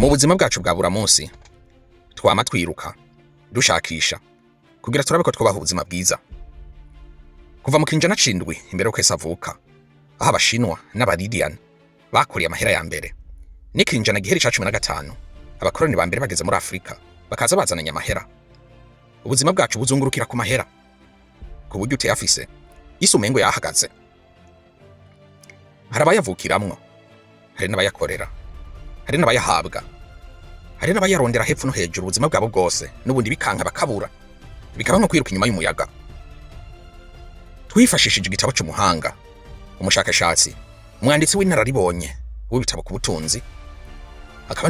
Mu buzima bwacu bwa buri munsi twama twiruka dushakisha kugira turabe ko twobaho ubuzima bwiza. Kuva mu kinjana cindwi imbere ko Yesu avuka, aho abashinwa n'abaridian bakuriye amahera ya mbere, n'ikinjana giheri ca 15 abakoroni ba mbere bageze muri Afrika bakaza bazananya amahera. Ubuzima bwacu buzungurukira ku mahera, ku buryo uteyafise isi umengo yahagaze. Hari abayavukiramwo, hari n'abayakorera, hari n'abayahabwa, hari n'abayarondera hepfo no hejuru ubuzima bwabo bwose, n'ubundi bikanka bakabura, bikaba nko kwiruka inyuma y'umuyaga. Twifashishije igitabo cy'umuhanga, umushakashatsi, umwanditsi w'inararibonye w'ibitabo ku butunzi, akaba